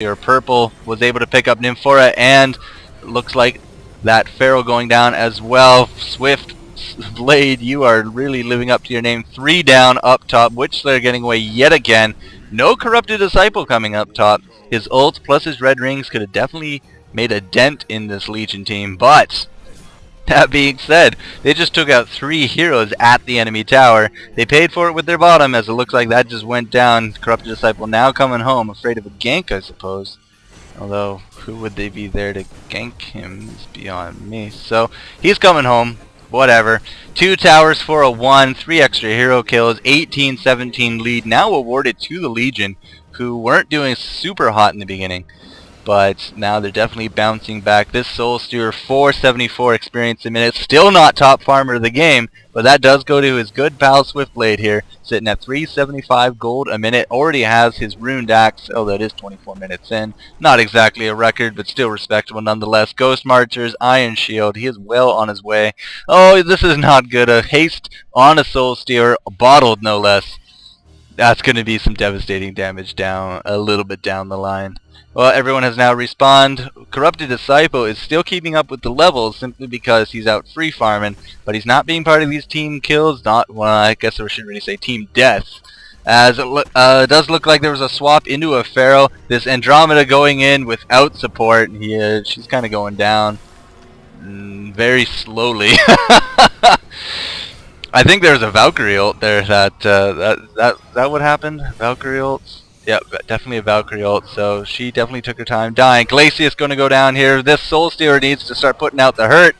Your purple was able to pick up Nymphora, and looks like that Pharaoh going down as well. Swift Blade, you are really living up to your name. 3 down up top. Witchslayer getting away yet again. No Corrupted Disciple coming up top. His ult plus his red rings could have definitely made a dent in this Legion team, but that being said, they just took out 3 heroes at the enemy tower. They paid for it with their bottom, as it looks like that just went down. Corrupted Disciple now coming home, afraid of a gank, I suppose. Although, who would they be there to gank him is beyond me. So, he's coming home. Whatever. 2 towers for a 1, 3 extra hero kills, 18-17 lead. Now awarded to the Legion, who weren't doing super hot in the beginning. But now they're definitely bouncing back. This Soul Stewer, 474 experience a minute. Still not top farmer of the game, but that does go to his good pal Swiftblade here, sitting at 375 gold a minute. Already has his Runed Axe, although it is 24 minutes in. Not exactly a record, but still respectable nonetheless. Ghost Marchers, Iron Shield, he is well on his way. Oh, this is not good. A haste on a Soul Stewer, bottled no less. That's going to be some devastating damage down, a little bit down the line. Well, everyone has now respawned. Corrupted Disciple is still keeping up with the levels simply because he's out free farming, but he's not being part of these team kills. Not, well, I guess I should really say team deaths. As it does look like there was a swap into a Pharaoh. This Andromeda going in without support. She's kind of going down very slowly. I think there's a Valkyrie ult there that what happened? Valkyrie ults? Yep, definitely a Valkyrie ult, so she definitely took her time dying. Glacius going to go down here. This Soul Stealer needs to start putting out the hurt.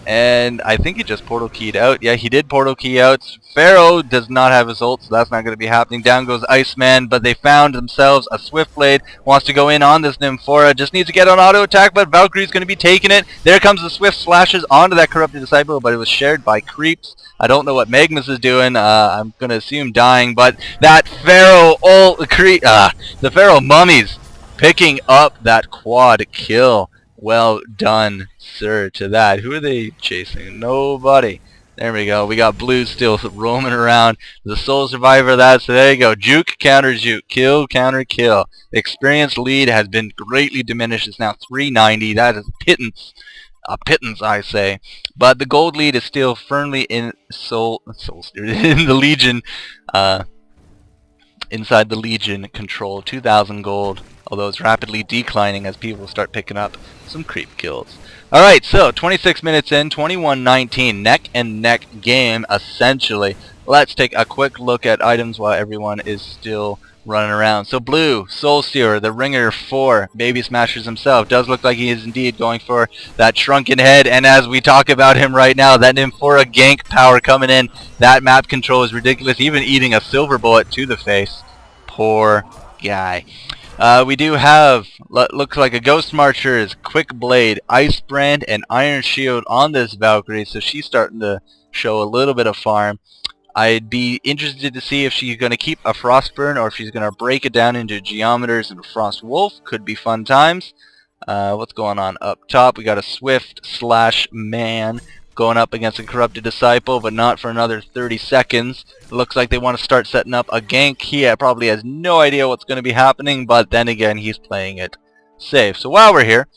And I think he just portal keyed out. Yeah, he did portal key out. Pharaoh does not have his ult, so that's not going to be happening. Down goes Iceman, but they found themselves a Swiftblade. Wants to go in on this Nymphora. Just needs to get on auto attack, but Valkyrie's going to be taking it. There comes the Swift Slashes onto that Corrupted Disciple, but it was shared by Creeps. I don't know what Magmus is doing. I'm going to assume dying, but that Pharaoh ult, the Pharaoh mummies picking up that quad kill. Well done, sir, to that. Who are they chasing? Nobody. There we go. We got blue still roaming around. The sole survivor of that. So there you go. Juke, counter, juke. Kill, counter, kill. The experience lead has been greatly diminished. It's now 390. That is pittance. A pittance, I say. But the gold lead is still firmly in in the Legion. Inside the Legion control. 2,000 gold. Although it's rapidly declining as people start picking up some creep kills. Alright, so 26 minutes in, 21-19, neck and neck game essentially. Let's take a quick look at items while everyone is still running around. So blue, Soul Stealer, the Ringer 4, Baby Smashers himself, does look like he is indeed going for that shrunken head, and as we talk about him right now, that Nymphora gank power coming in, that map control is ridiculous, even eating a silver bullet to the face. Poor guy. We do have, looks like a Ghost Marcher's Quick Blade, Ice Brand, and Iron Shield on this Valkyrie, so she's starting to show a little bit of farm. I'd be interested to see if she's going to keep a Frostburn or if she's going to break it down into Geometers and Frost Wolf. Could be fun times. What's going on up top? We got a Swift slash Man going up against a Corrupted Disciple, but not for another 30 seconds. It looks like they want to start setting up a gank. He probably has no idea what's going to be happening, but then again, he's playing it safe. So while we're here,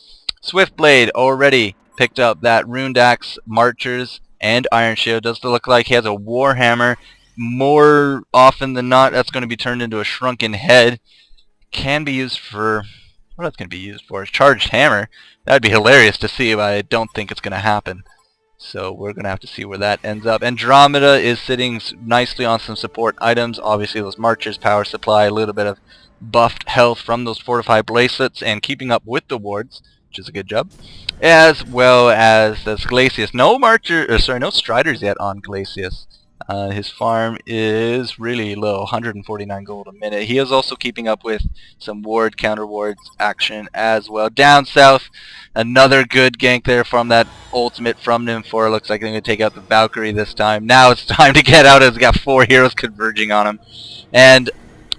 Swiftblade already picked up that Runed Axe, Marchers, and Iron Shield. Does look like he has a Warhammer. More often than not, that's going to be turned into a Shrunken Head. Can be used for... what that's going to be used for? Charged Hammer. That'd be hilarious to see, but I don't think it's going to happen. So we're going to have to see where that ends up. Andromeda is sitting nicely on some support items. Obviously those Marchers, power supply, a little bit of buffed health from those fortified bracelets, and keeping up with the wards, which is a good job. As well as this Glacius. No no Striders yet on Glacius. His farm is really low, 149 gold a minute. He is also keeping up with some ward, counter wards action as well. Down south, another good gank there from that ultimate from Nymphora. Looks like they're going to take out the Valkyrie this time. Now it's time to get out as we got 4 heroes converging on him. And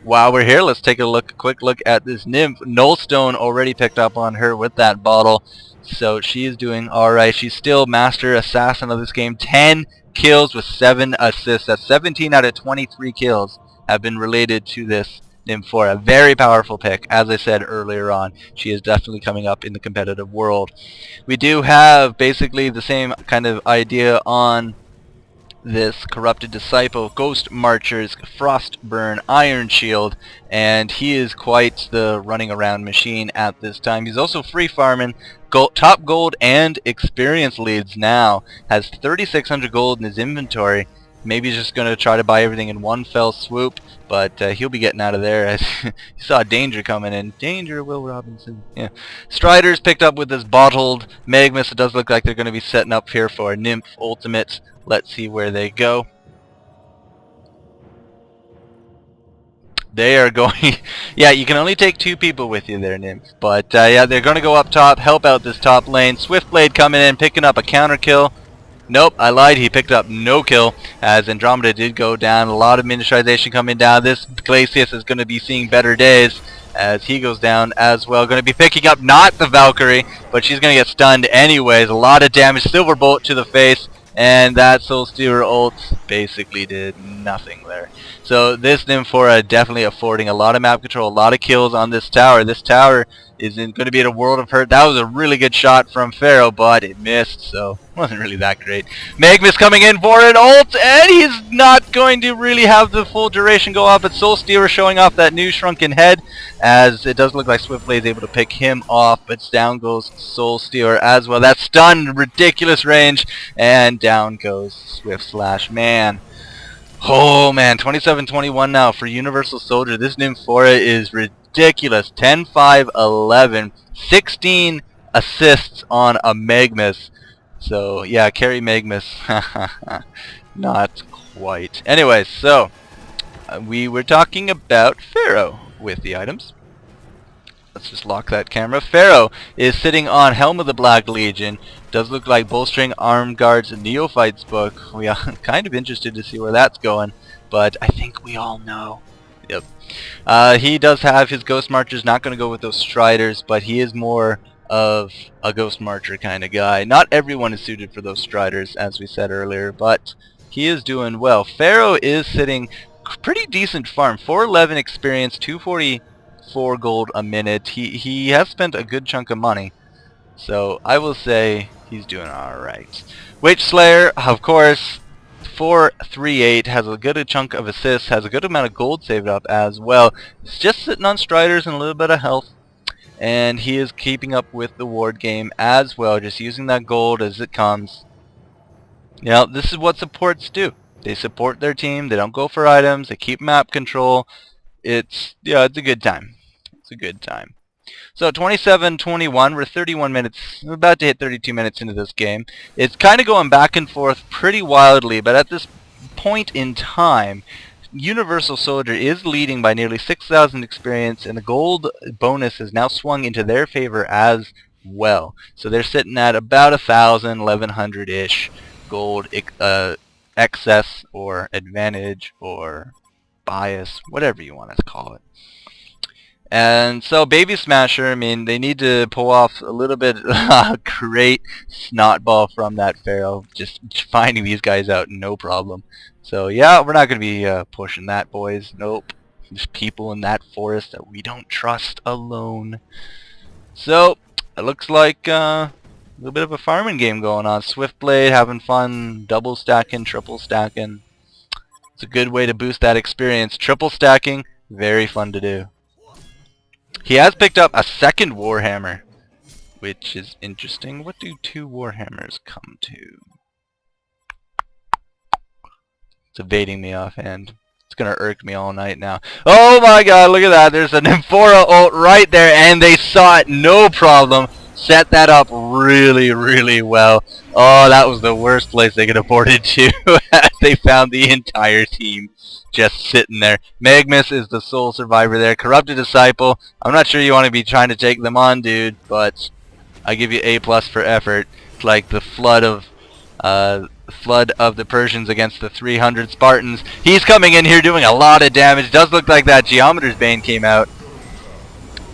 while we're here, let's take a quick look at this Nymph. Nullstone already picked up on her with that bottle. So she is doing alright. She's still Master Assassin of this game. 10 kills with 7 assists. That's 17 out of 23 kills have been related to this Nymphora. Very powerful pick. As I said earlier on, she is definitely coming up in the competitive world. We do have basically the same kind of idea on this Corrupted Disciple, Ghost Marchers, Frostburn, Iron Shield, and he is quite the running around machine at this time. He's also free farming top gold and experience leads now. Has 3,600 gold in his inventory. Maybe he's just going to try to buy everything in one fell swoop, but he'll be getting out of there as he saw danger coming in. Danger, Will Robinson. Yeah. Strider's picked up with this bottled Magmus. It does look like they're going to be setting up here for a Nymph Ultimate. Let's see where they go. They are going... yeah, you can only take 2 people with you there, Nymph. But yeah, they're going to go up top, help out this top lane. Swiftblade coming in, picking up a counter kill. Nope, I lied. He picked up no kill as Andromeda did go down. A lot of miniaturization coming down. This Glacius is going to be seeing better days as he goes down as well. Going to be picking up not the Valkyrie, but she's going to get stunned anyways. A lot of damage. Silver Bolt to the face. And that Soul Stealer ult basically did nothing there. So this Nymphora definitely affording a lot of map control, a lot of kills on this tower. This tower isn't going to be at a world of hurt. That was a really good shot from Pharaoh, but it missed, so it wasn't really that great. Magmus coming in for an ult, and he's not going to really have the full duration go off, but Soul Stealer showing off that new shrunken head, as it does look like Swiftblade is able to pick him off, but down goes Soul Stealer as well. That stun, ridiculous range, and down goes Swift/Man. Oh man, 27-21 now for Universal Soldier. This Nymphora is ridiculous. 10, 5, 11, 16 assists on a Magmus. So yeah, carry Magmus. Not quite. Anyways, so we were talking about Pharaoh with the items. Let's just lock that camera. Pharaoh is sitting on Helm of the Black Legion. Does look like Bolstering Armed Guards Neophytes book. We are kind of interested to see where that's going, but I think we all know. Yep. He does have his Ghost Marchers. Not going to go with those Striders, but he is more of a Ghost Marcher kind of guy. Not everyone is suited for those Striders, as we said earlier, but he is doing well. Pharaoh is sitting pretty decent farm. 411 experience, 244 gold a minute. He has spent a good chunk of money, so I will say he's doing alright. Witch Slayer, of course, 438, has a good chunk of assists, has a good amount of gold saved up as well. He's just sitting on Striders and a little bit of health, and he is keeping up with the ward game as well, just using that gold as it comes. You know, this is what supports do. They support their team, they don't go for items, they keep map control. It's a good time. It's a good time. So 27-21, we're 31 minutes, we're about to hit 32 minutes into this game. It's kind of going back and forth pretty wildly, but at this point in time, Universal Soldier is leading by nearly 6,000 experience, and the gold bonus has now swung into their favor as well. So they're sitting at about 1,000, 1,100-ish gold excess or advantage or bias, whatever you want to call it. And so Baby Smasher, I mean, they need to pull off a little bit great snotball from that Pharaoh, just finding these guys out, no problem. So yeah, we're not going to be pushing that, boys. Nope. There's people in that forest that we don't trust alone. So it looks like a little bit of a farming game going on. Swiftblade having fun, double stacking, triple stacking. It's a good way to boost that experience. Triple stacking, very fun to do. He has picked up a second Warhammer, which is interesting. What do 2 Warhammers come to? It's evading me offhand. It's gonna irk me all night now. Oh my god, look at that. There's a Nymphora ult right there, and they saw it, no problem. Set that up really, really well. Oh, that was the worst place they could afford it to. They found the entire team just sitting there. Magmus is the sole survivor there. Corrupted Disciple. I'm not sure you want to be trying to take them on, dude, but I give you A+ for effort. It's like the flood of the Persians against the 300 Spartans. He's coming in here doing a lot of damage. Does look like that Geometer's Bane came out.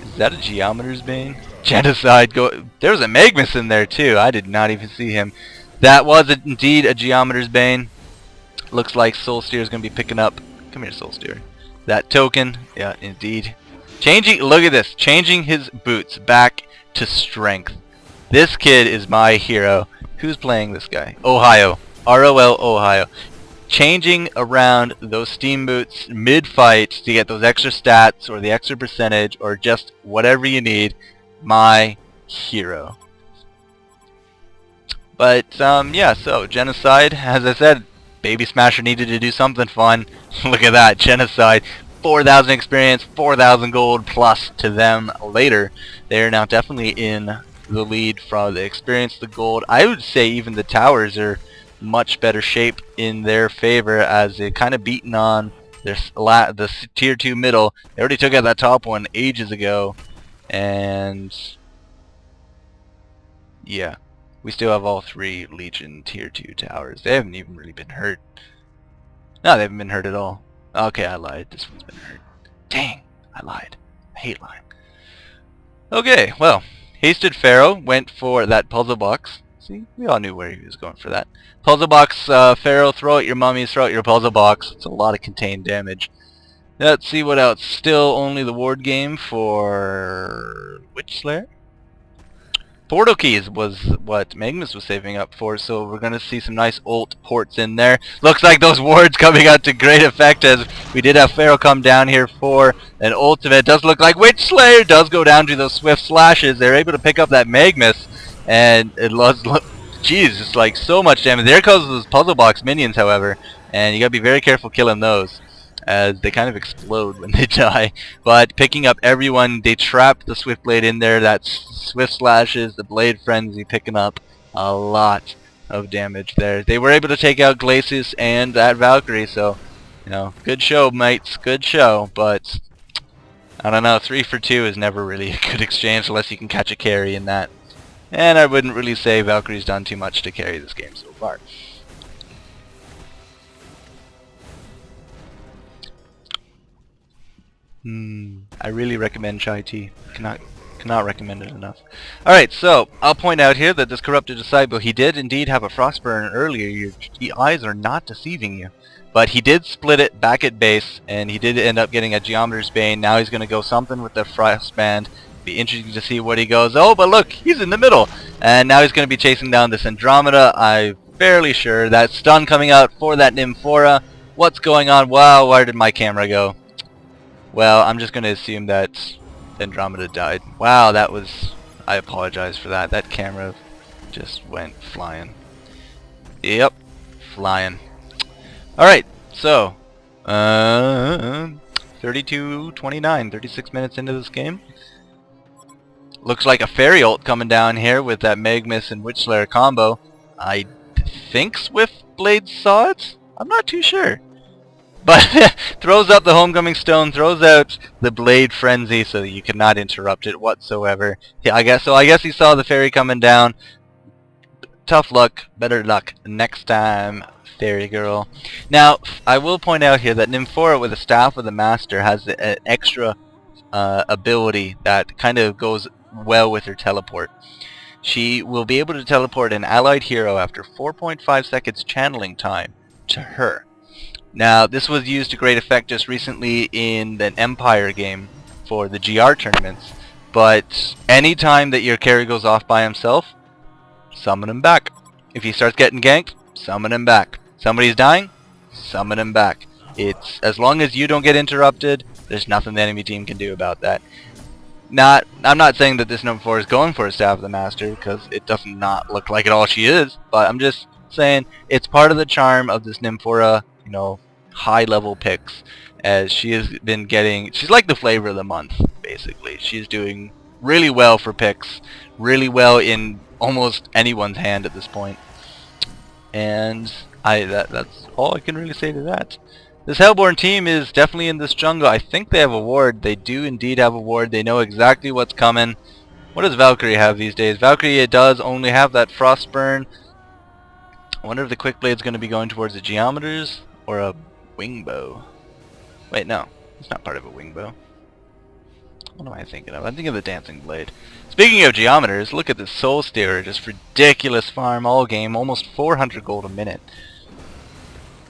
Is that a Geometer's Bane? Genocide. There was a Magmus in there too. I did not even see him. That was indeed a Geometer's Bane. Looks like Soul Steer is going to be picking up. Come here, Soul Steer. that token. Yeah, indeed. Changing, look at this, changing his boots back to strength. This kid is my hero. Who's playing this guy? Ohio. ROL Ohio. Changing around those steam boots mid-fight to get those extra stats or the extra percentage or just whatever you need. My hero. But yeah, so Genocide, as I said, Baby Smasher needed to do something fun. Look at that, Genocide. 4,000 experience, 4,000 gold plus to them later. They're now definitely in the lead from the experience, the gold. I would say even the towers are much better shape in their favor as they've kind of beaten on their the tier 2 middle. They already took out that top one ages ago, and yeah, we still have all 3 Legion tier 2 towers. They haven't even really been hurt. No, they haven't been hurt at all. Okay, I lied. This one's been hurt. Dang, I lied. I hate lying. Okay, well, Hasted Pharaoh went for that puzzle box. See, we all knew where he was going for that. Puzzle box, Pharaoh, throw out your mummies, throw out your puzzle box. It's a lot of contained damage. Let's see what else. Still only the ward game for Witch Slayer. Portal keys was what Magnus was saving up for, so we're going to see some nice ult ports in there. Looks like those wards coming out to great effect as we did have Pharaoh come down here for an ultimate. Does look like Witch Slayer does go down to those swift slashes. They're able to pick up that Magnus, and it was, jeez, just like so much damage. There goes those puzzle box minions, however, and you got to be very careful killing those, as they kind of explode when they die. But picking up everyone, they trapped the Swift Blade in there. That's Swift Slashes, the Blade Frenzy, picking up a lot of damage there. They were able to take out Glacius and that Valkyrie, so, you know, good show, mates, good show. But, I don't know, 3 for 2 is never really a good exchange unless you can catch a carry in that. And I wouldn't really say Valkyrie's done too much to carry this game so far. I really recommend chai tea. Cannot recommend it enough. Alright, so I'll point out here that this corrupted disciple, he did indeed have a frostburn earlier. Your eyes are not deceiving you. But he did split it back at base, and he did end up getting a Geometer's Bane. Now he's going to go something with the Frostband. Be interesting to see what he goes. Oh, but look, he's in the middle. And now he's going to be chasing down this Andromeda. I'm fairly sure that stun coming out for that Nymphora. What's going on? Wow, where did my camera go? Well, I'm just going to assume that Andromeda died. Wow, that was... I apologize for that. That camera just went flying. Yep, flying. Alright, so... 32-29, 36 minutes into this game. Looks like a Fairy ult coming down here with that Magnus and Witch Slayer combo. I think Swift Blade saw it? I'm not too sure. But throws up the Homecoming Stone, throws out the Blade Frenzy so that you cannot interrupt it whatsoever. Yeah, I guess he saw the Fairy coming down. Tough luck, better luck next time, Fairy Girl. Now, I will point out here that Nymphora with the Staff of the Master has an extra ability that kind of goes well with her teleport. She will be able to teleport an allied hero after 4.5 seconds channeling time to her. Now, this was used to great effect just recently in an Empire game for the GR tournaments, but anytime that your carry goes off by himself, summon him back. If he starts getting ganked, summon him back. Somebody's dying, summon him back. It's as long as you don't get interrupted, there's nothing the enemy team can do about that. I'm not saying that this number 4 is going for a Staff of the Master, because it does not look like it all she is, but I'm just saying it's part of the charm of this Nymphora, you know, high level picks, as she has been getting, she's like the flavor of the month, basically. She's doing really well for picks, really well in almost anyone's hand at this point. And that's all I can really say to that. This Hellborn team is definitely in this jungle. I think they have a ward. They do indeed have a ward. They know exactly what's coming. What does Valkyrie have these days? Valkyrie does only have that Frostburn. I wonder if the Quick Blade's going to be going towards the Geometers or a Wing Bow. Wait, no. It's not part of a Wing Bow. What am I thinking of? I'm thinking of the Dancing Blade. Speaking of Geometers, look at this Soul Stealer. Just ridiculous farm all game. Almost 400 gold a minute.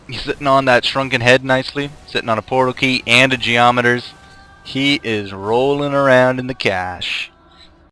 He's sitting on that shrunken head nicely, sitting on a portal key and a geometers. He is rolling around in the cash.